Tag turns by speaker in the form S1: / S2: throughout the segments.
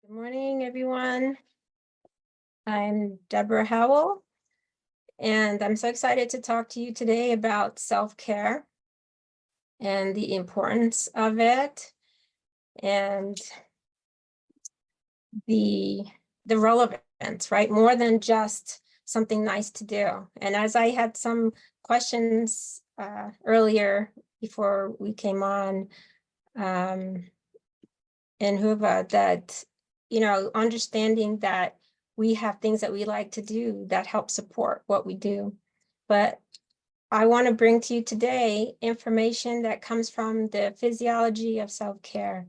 S1: Good morning, everyone. I'm Deborah Howell, and I'm so excited to talk to you today about self-care and the importance of it and the relevance, right? More than just something nice to do. And as I had some questions earlier before we came on, and Huva, that, understanding that we have things that we like to do that help support what we do. But I want to bring to you today information that comes from the physiology of self-care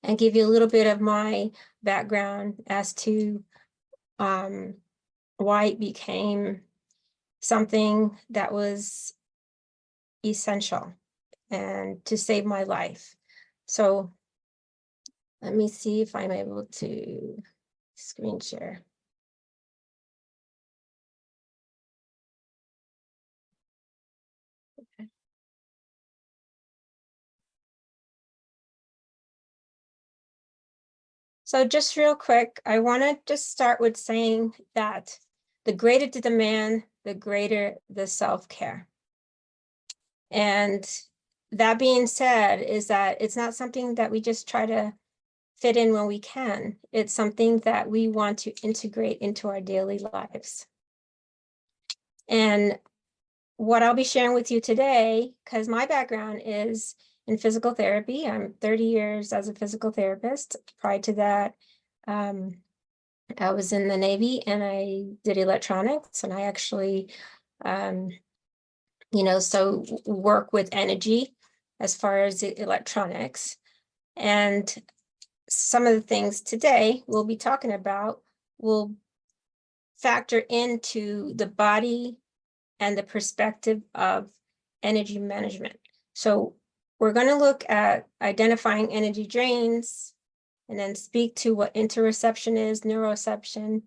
S1: and give you a little bit of my background as to why it became something that was essential and to save my life. So let me see if I'm able to screen share. Okay. So just real quick, I want to just start with saying that the greater the demand, the greater the self-care. And that being said, is that it's not something that we just try to fit in when we can. It's something that we want to integrate into our daily lives. And what I'll be sharing with you today, because my background is in physical therapy. I'm 30 years as a physical therapist. Prior to that, I was in the Navy and I did electronics, and I actually, so work with energy as far as electronics. And some of the things today we'll be talking about will factor into the body and the perspective of energy management. So we're going to look at identifying energy drains and then speak to what interoception is, neuroception,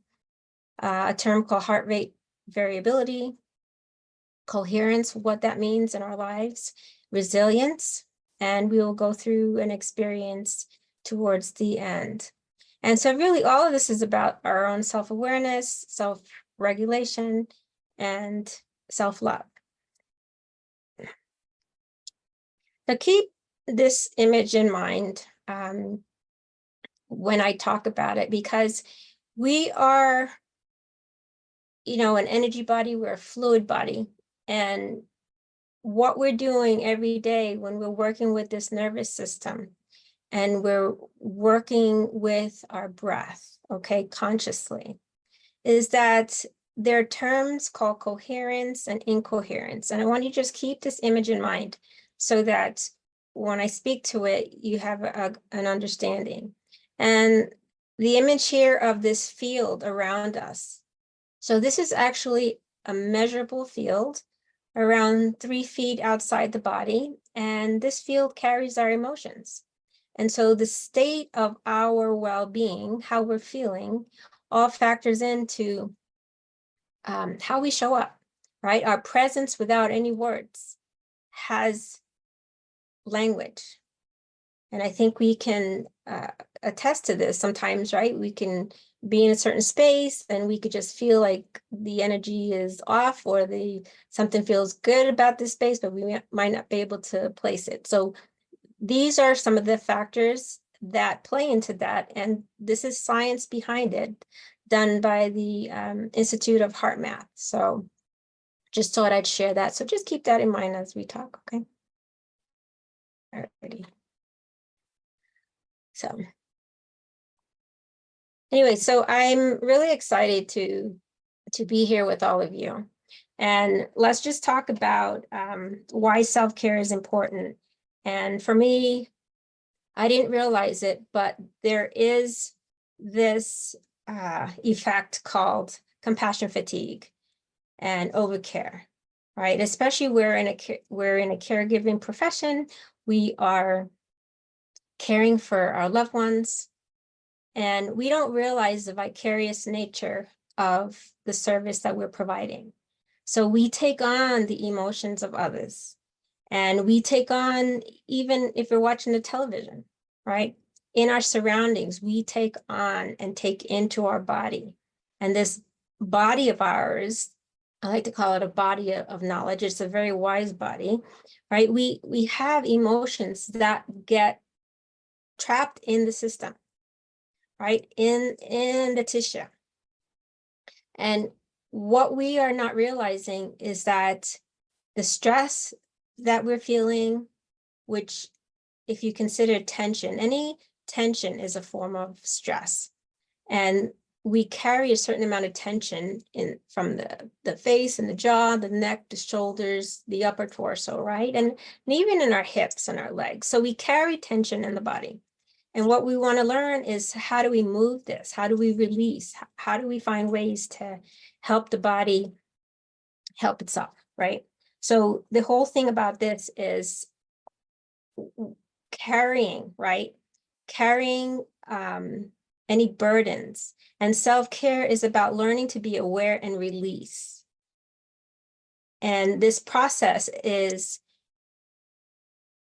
S1: a term called heart rate variability, coherence, what that means in our lives, resilience, and we will go through an experience towards the end. And so really all of this is about our own self-awareness, self-regulation, and self-love. So keep this image in mind when I talk about it, because we are, an energy body, we're a fluid body. And what we're doing every day when we're working with this nervous system and we're working with our breath, okay, consciously, is that there are terms called coherence and incoherence. And I want you to just keep this image in mind so that when I speak to it, you have an understanding. And the image here of this field around us. So this is actually a measurable field around 3 feet outside the body. And this field carries our emotions. And so the state of our well-being, how we're feeling, all factors into how we show up, right? Our presence without any words has language. And I think we can attest to this sometimes, right? We can be in a certain space and we could just feel like the energy is off, or something feels good about this space, but we might not be able to place it. So these are some of the factors that play into that. And this is science behind it, done by the Institute of Heart Math. So just thought I'd share that. So just keep that in mind as we talk, okay? Alrighty. So anyway, so I'm really excited to be here with all of you. And let's just talk about why self-care is important. And for me, I didn't realize it, but there is this effect called compassion fatigue and overcare, right? Especially we're in a caregiving profession. We are caring for our loved ones, and we don't realize the vicarious nature of the service that we're providing. So we take on the emotions of others, and we take on, even if you're watching the television, right? in our surroundings, we take on and take into our body. And this body of ours, I like to call it a body of knowledge. It's a very wise body, right? We have emotions that get trapped in the system, right? In the tissue. And what we are not realizing is that the stress that we're feeling, which if you consider tension, any tension is a form of stress. And we carry a certain amount of tension in from the face and the jaw, the neck, the shoulders, the upper torso, right? And even in our hips and our legs. So we carry tension in the body. And what we want to learn is, how do we move this? How do we release? How do we find ways to help the body help itself, right? So the whole thing about this is carrying, right? Carrying any burdens. And self-care is about learning to be aware and release. And this process is,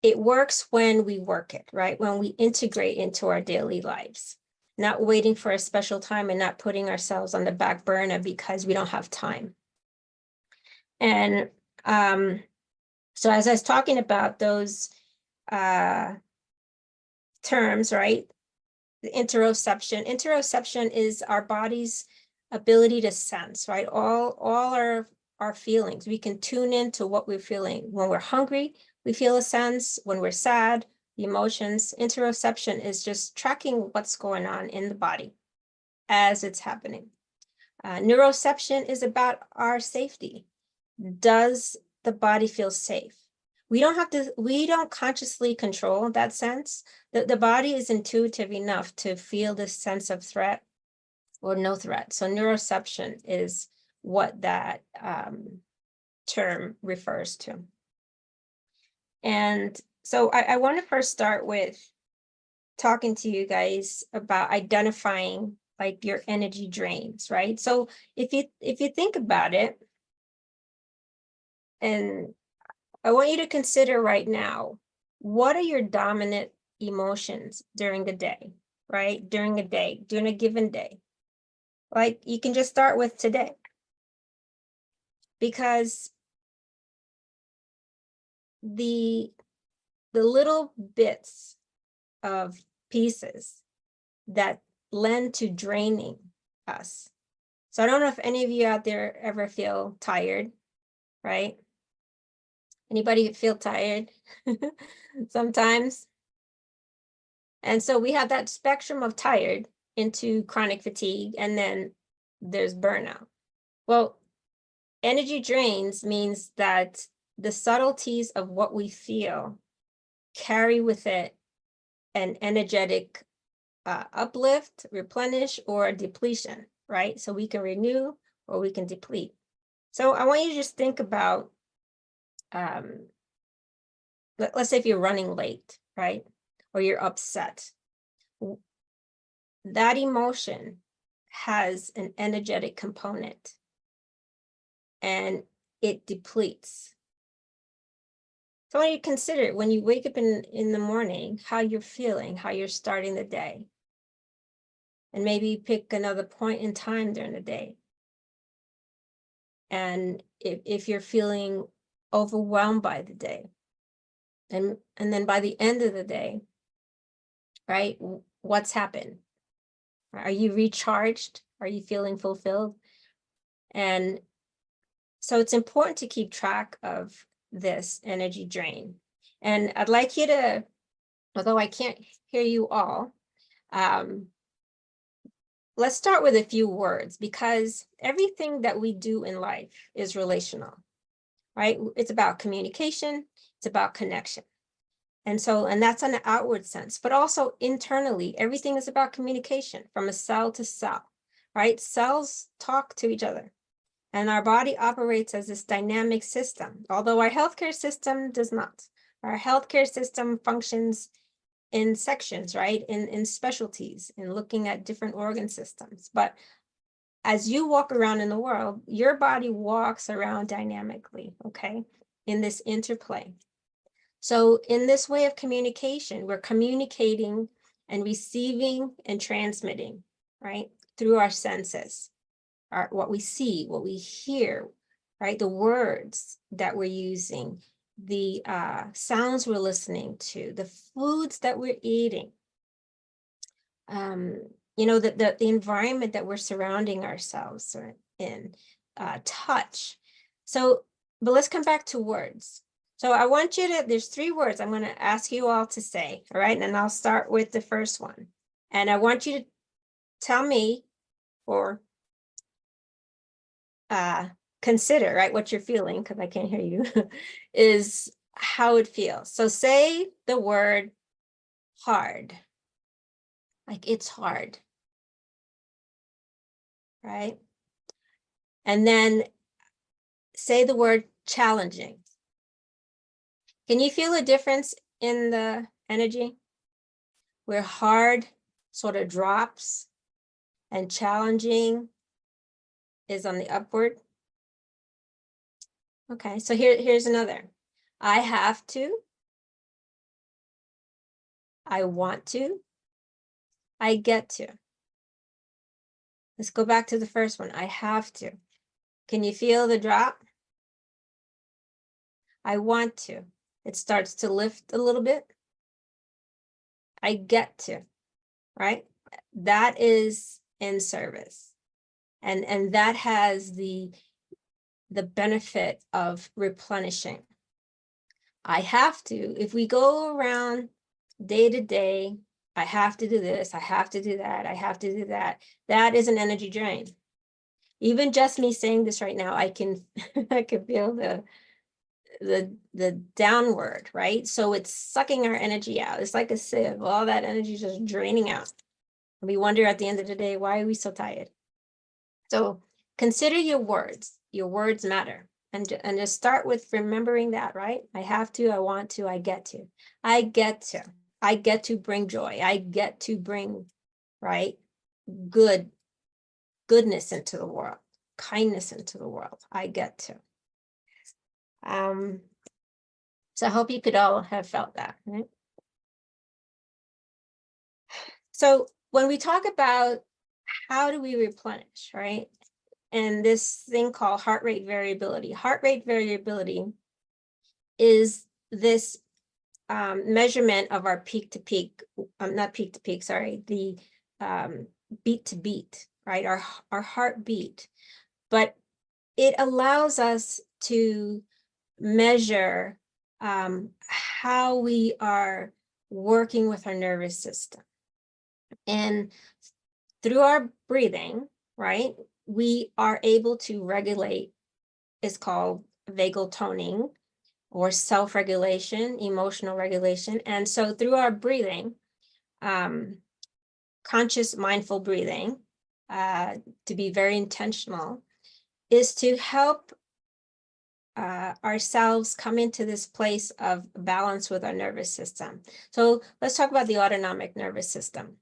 S1: it works when we work it, right? When we integrate into our daily lives, not waiting for a special time and not putting ourselves on the back burner because we don't have time. And so as I was talking about those terms, right? The interoception is our body's ability to sense, right? All our feelings. We can tune into what we're feeling. When we're hungry, we feel a sense. When we're sad, the emotions. Interoception is just tracking what's going on in the body as it's happening. Neuroception is about our safety. Does the body feel safe? We don't consciously control that sense. The body is intuitive enough to feel this sense of threat or no threat. So neuroception is what that term refers to. And so I want to first start with talking to you guys about identifying like your energy drains, right? So if you think about it, and I want you to consider right now, what are your dominant emotions during the day, right? During a given day. Like, you can just start with today. Because the little bits of pieces that lend to draining us. So I don't know if any of you out there ever feel tired, right? Anybody feel tired sometimes? And so we have that spectrum of tired into chronic fatigue, and then there's burnout. Well, energy drains means that the subtleties of what we feel carry with it an energetic uplift, replenish, or depletion, right? So we can renew or we can deplete. So I want you to just think about, let's say if you're running late, right? Or you're upset. That emotion has an energetic component and it depletes. So I want you to consider, when you wake up in the morning, how you're feeling, how you're starting the day. And maybe pick another point in time during the day. And if you're feeling overwhelmed by the day, and then by the end of the day, right, what's happened? Are you recharged? Are you feeling fulfilled? And so it's important to keep track of this energy drain. And I'd like you to, although I can't hear you all, let's start with a few words, because everything that we do in life is relational, right? It's about communication, it's about connection. And that's on the outward sense, but also internally, everything is about communication from a cell to cell, right? Cells talk to each other, and our body operates as this dynamic system, although our healthcare system does not. Our healthcare system functions in sections, right? In specialties, in looking at different organ systems. But as you walk around in the world, your body walks around dynamically, okay? In this interplay. So in this way of communication, we're communicating and receiving and transmitting, right? Through our senses, what we see, what we hear, right? The words that we're using, the sounds we're listening to, the foods that we're eating, you know, the environment that we're surrounding ourselves in, touch. So, but let's come back to words. So I want you to, there's 3 words I'm going to ask you all to say, all right? And I'll start with the first one. And I want you to tell me, or consider, right, what you're feeling, because I can't hear you, is how it feels. So say the word hard, like it's hard, right? And then say the word challenging. Can you feel a difference in the energy? Where hard sort of drops and challenging is on the upward. Okay, so here's another. I have to. I want to. I get to. Let's go back to the first one. I have to. Can you feel the drop? I want to. It starts to lift a little bit. I get to, right? That is in service. And that has the benefit of replenishing. I have to, if we go around day to day, I have to do this, I have to do that, I have to do that. That is an energy drain. Even just me saying this right now, I can I can feel the downward, right? So it's sucking our energy out. It's like a sieve. All that energy is just draining out. And we wonder at the end of the day, why are we so tired? So consider your words. Your words matter. And just start with remembering that, right? I have to, I want to, I get to. I get to. I get to bring joy. I get to bring, right, goodness into the world, kindness into the world. I get to. So I hope you could all have felt that, right? So when we talk about how do we replenish, right? And this thing called heart rate variability. Heart rate variability is this measurement of our peak to peak, not peak to peak, sorry, the beat to beat, right? Our heartbeat. But it allows us to measure how we are working with our nervous system. And through our breathing, right, we are able to regulate, it's called vagal toning or self-regulation, emotional regulation. And so through our breathing, conscious mindful breathing, to be very intentional, is to help ourselves come into this place of balance with our nervous system. So let's talk about the autonomic nervous system.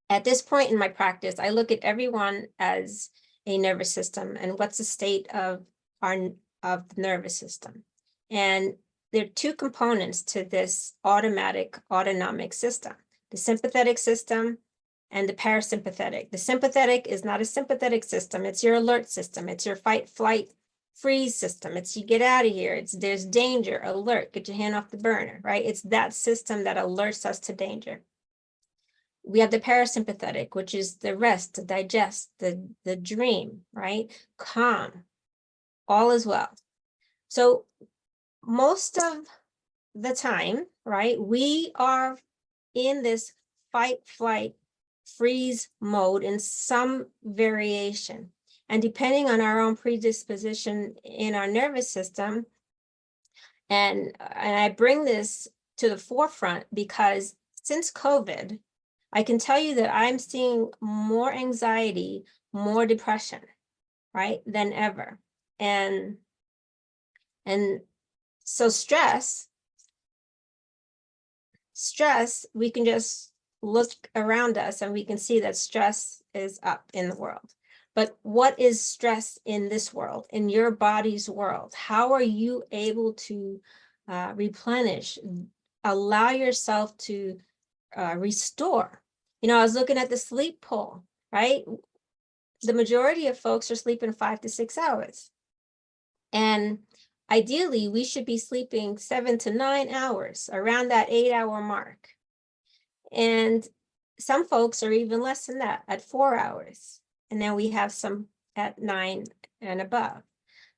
S1: At this point in my practice, I look at everyone as a nervous system and what's the state of the nervous system. And there are 2 components to this autonomic system, the sympathetic system and the parasympathetic. The sympathetic is not a sympathetic system. It's your alert system. It's your fight, flight, freeze system. It's you get out of here. It's there's danger, alert, get your hand off the burner, right? It's that system that alerts us to danger. We have the parasympathetic, which is the rest, the digest, the dream, right? Calm, all is well. So most of the time, right, we are in this fight, flight, freeze mode in some variation. And depending on our own predisposition in our nervous system, and I bring this to the forefront because since COVID, I can tell you that I'm seeing more anxiety, more depression, right, than ever. And so stress, we can just look around us and we can see that stress is up in the world. But what is stress in this world, in your body's world? How are you able to replenish, allow yourself to restore. You know, I was looking at the sleep poll, right? The majority of folks are sleeping 5 to 6 hours. And ideally, we should be sleeping 7 to 9 hours, around that 8-hour mark. And some folks are even less than that, at 4 hours. And then we have some at 9 and above.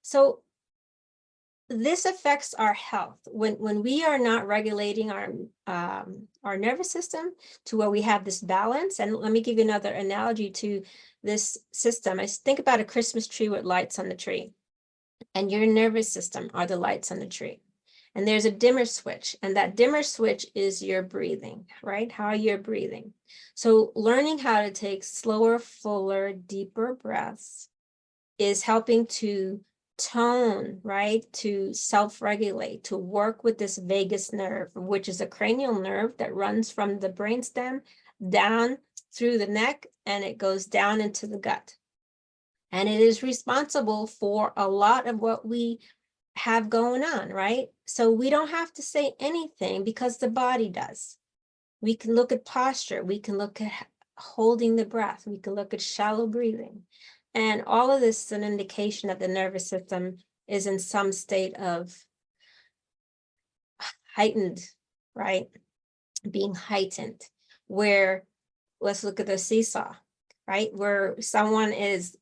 S1: So this affects our health when we are not regulating our nervous system to where we have this balance. And let me give you another analogy to this system. I think about a Christmas tree with lights on the tree, and your nervous system are the lights on the tree. And there's a dimmer switch, and that dimmer switch is your breathing, right? How you're breathing. So learning how to take slower, fuller, deeper breaths is helping to tone, right? To self-regulate, to work with this vagus nerve, which is a cranial nerve that runs from the brainstem down through the neck, and it goes down into the gut. And it is responsible for a lot of what we have going on, right? So we don't have to say anything because the body does. We can look at posture. We can look at holding the breath. We can look at shallow breathing. And all of this is an indication that the nervous system is in some state of heightened, right? Being heightened, where, let's look at the seesaw, right? Where someone is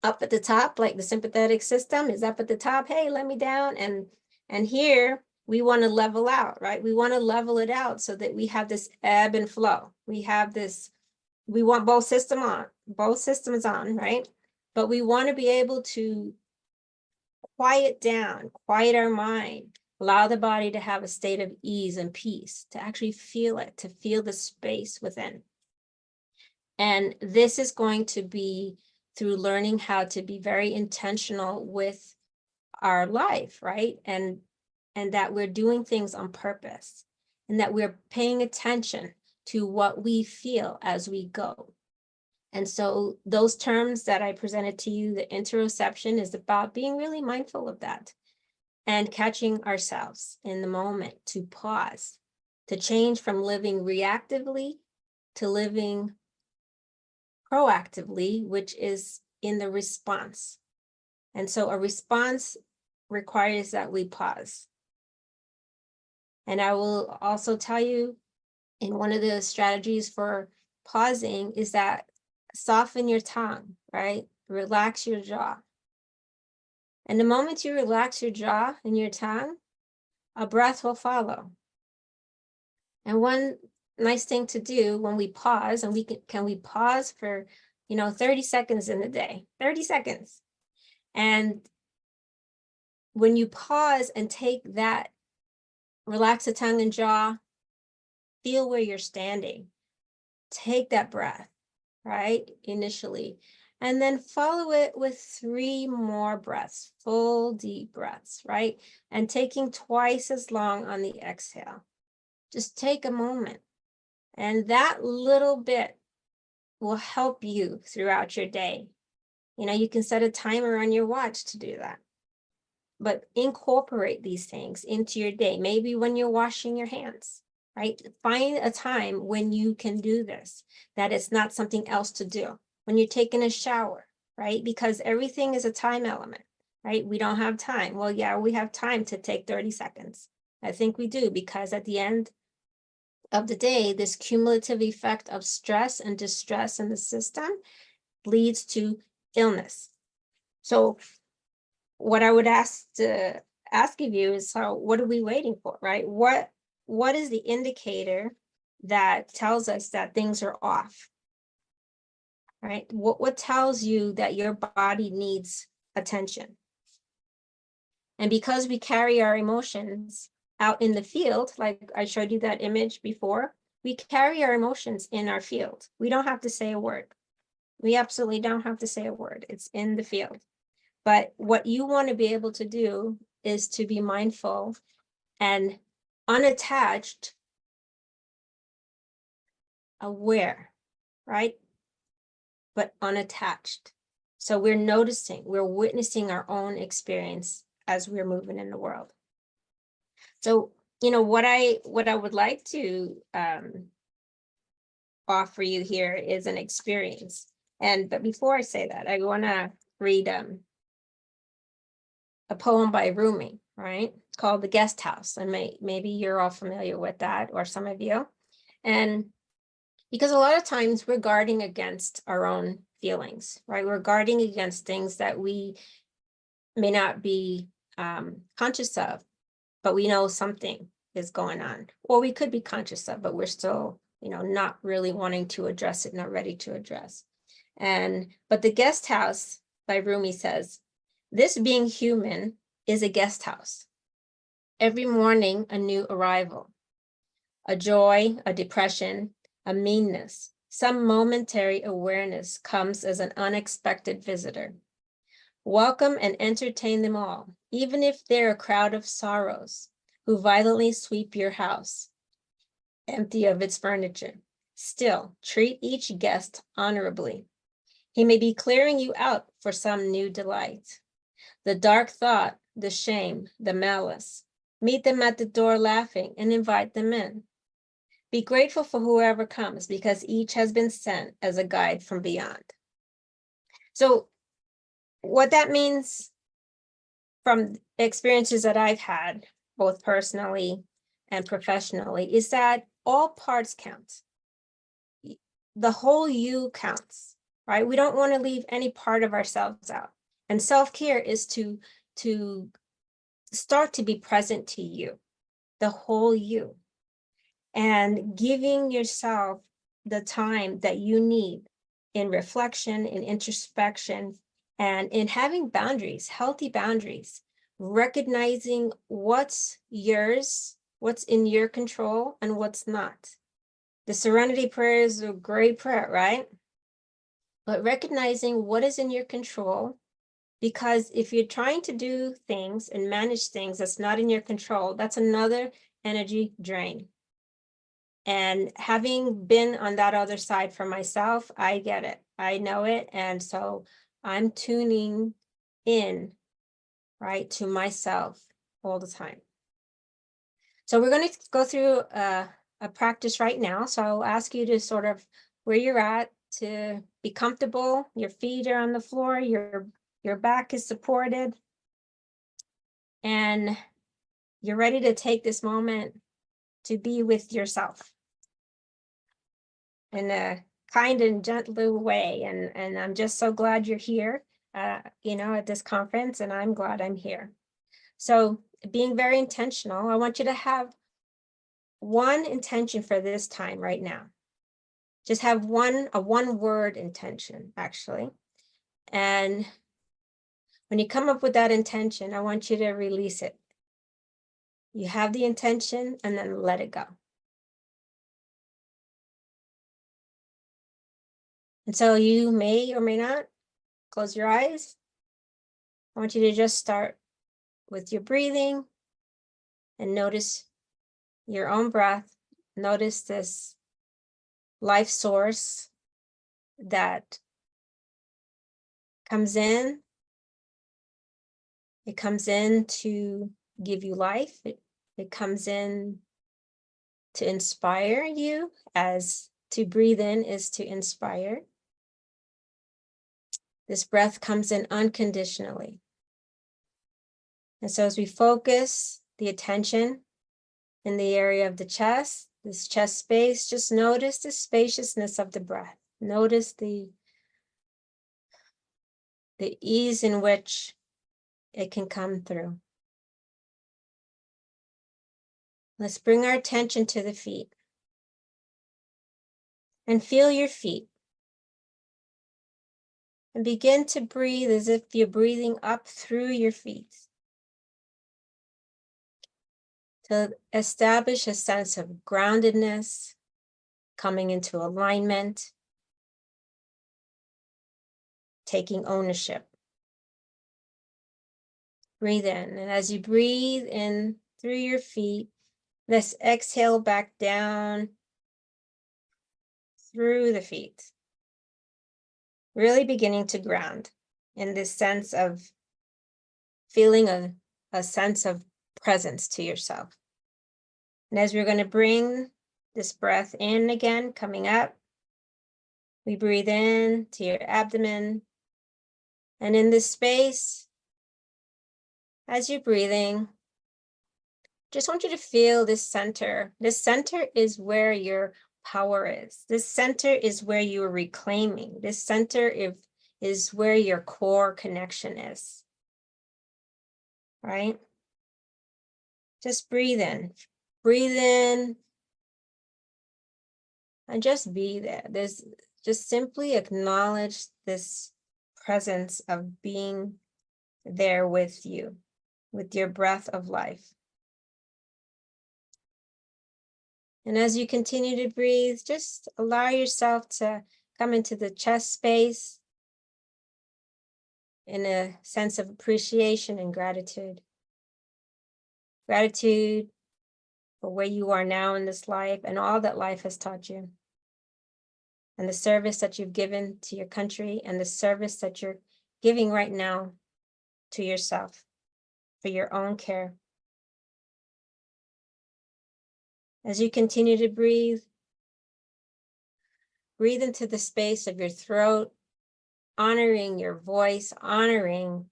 S1: up at the top, like the sympathetic system is up at the top, hey, let me down. And here we want to level out, right? We want to level it out so that we have this ebb and flow. We have this, we want both systems on, right? But we want to be able to quiet down, quiet our mind, allow the body to have a state of ease and peace, to actually feel it, to feel the space within. And this is going to be through learning how to be very intentional with our life, right? And that we're doing things on purpose, and that we're paying attention to what we feel as we go. And so those terms that I presented to you, the interoception, is about being really mindful of that and catching ourselves in the moment, to pause, to change from living reactively to living proactively, which is in the response. And so a response requires that we pause. And I will also tell you, in one of the strategies for pausing is that soften your tongue, right? Relax your jaw. And the moment you relax your jaw and your tongue, a breath will follow. And one nice thing to do when we pause, and we can we pause for 30 seconds in a day, 30 seconds. And when you pause and take that, relax the tongue and jaw, feel where you're standing, take that breath, right? Initially, and then follow it with 3 more breaths, full deep breaths, right? And taking twice as long on the exhale. Just take a moment. And that little bit will help you throughout your day. You can set a timer on your watch to do that. But incorporate these things into your day. Maybe when you're washing your hands, right? Find a time when you can do this, that it's not something else to do. When you're taking a shower, right? Because everything is a time element, right? We don't have time. Well, yeah, we have time to take 30 seconds. I think we do, because at the end of the day, this cumulative effect of stress and distress in the system leads to illness. So what I would ask of you is, what are we waiting for, right? What is the indicator that tells us that things are off, right? What tells you that your body needs attention? And because we carry our emotions out in the field, like I showed you that image before, we carry our emotions in our field. We don't have to say a word. We absolutely don't have to say a word. It's in the field. But what you want to be able to do is to be mindful and unattached, aware, right? But unattached. So we're noticing, we're witnessing our own experience as we're moving in the world. So, what I would like to offer you here is an experience. But before I say that, I want to read a poem by Rumi, right? It's called The Guest House. And maybe you're all familiar with that, or some of you. And because a lot of times we're guarding against our own feelings, right? We're guarding against things that we may not be conscious of, but we know something is going on. Or we could be conscious of, but we're still, not really wanting to address it, not ready to address. But The Guest House by Rumi says, this being human is a guest house. Every morning, a new arrival, a joy, a depression, a meanness, some momentary awareness comes as an unexpected visitor. Welcome and entertain them all, even if they're a crowd of sorrows who violently sweep your house, empty of its furniture. Still, treat each guest honorably. He may be clearing you out for some new delight. The dark thought, the shame, the malice. Meet them at the door laughing and invite them in. Be grateful for whoever comes because each has been sent as a guide from beyond. So what that means from experiences that I've had, both personally and professionally, is that all parts count. The whole you counts, right? We don't want to leave any part of ourselves out. And self-care is to start to be present to you, the whole you, and giving yourself the time that you need in reflection, in introspection, and in having boundaries, healthy boundaries, recognizing what's yours, what's in your control, and what's not. The Serenity Prayer is a great prayer, right? But recognizing what is in your control, because if you're trying to do things and manage things that's not in your control, that's another energy drain. And having been on that other side for myself, I get it. I know it. And so I'm tuning in, right, to myself all the time. So we're going to go through a practice right now. So I'll ask you to sort of where you're at to be comfortable. Your feet are on the floor, your back is supported, and you're ready to take this moment to be with yourself in a kind and gentle way. And I'm just so glad you're here, at this conference, and I'm glad I'm here. So being very intentional, I want you to have one intention for this time right now. Just have a one-word intention, actually. And when you come up with that intention, I want you to release it. You have the intention and then let it go. And so you may or may not close your eyes. I want you to just start with your breathing and notice your own breath. Notice this life source that comes in. It comes in to give you life. It comes in to inspire you, as to breathe in is to inspire. This breath comes in unconditionally. And so as we focus the attention in the area of the chest, this chest space, just notice the spaciousness of the breath. Notice the ease in which it can come through. Let's bring our attention to the feet and feel your feet. And begin to breathe as if you're breathing up through your feet to establish a sense of groundedness, coming into alignment, taking ownership. Breathe in, and as you breathe in through your feet, let's exhale back down through the feet. Really beginning to ground in this sense of feeling a sense of presence to yourself. And as we're going to bring this breath in again, coming up, We breathe in to your abdomen. And in this space, as you're breathing, just want you to feel this center. This center is where your power is. This center is where you are reclaiming. This center is where your core connection is. Right? Just breathe in. Breathe in. And just be there. Just simply acknowledge this presence of being there with you, with your breath of life. And as you continue to breathe, just allow yourself to come into the chest space in a sense of appreciation and gratitude. Gratitude for where you are now in this life and all that life has taught you. And the service that you've given to your country and the service that you're giving right now to yourself for your own care. As you continue to breathe, breathe into the space of your throat, honoring your voice, honoring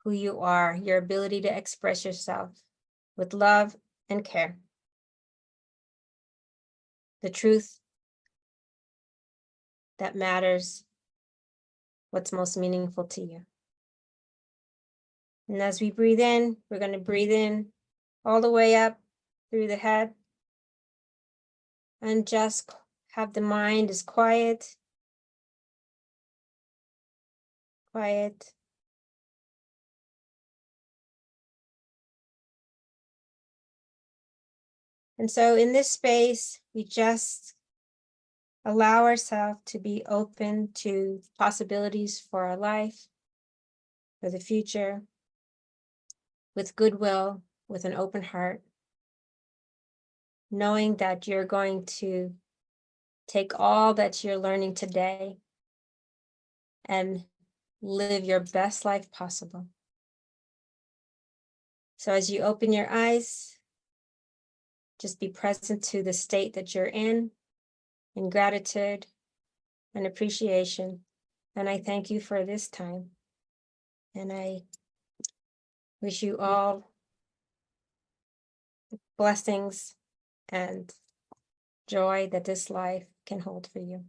S1: who you are, your ability to express yourself with love and care. The truth that matters, what's most meaningful to you. And as we breathe in, we're going to breathe in all the way up through the head and just have the mind as quiet. And so in this space, we just allow ourselves to be open to possibilities for our life, for the future, with goodwill, with an open heart, knowing that you're going to take all that you're learning today and live your best life possible. So as you open your eyes, just be present to the state that you're in gratitude and appreciation. And I thank you for this time. And I wish you all blessings and joy that this life can hold for you.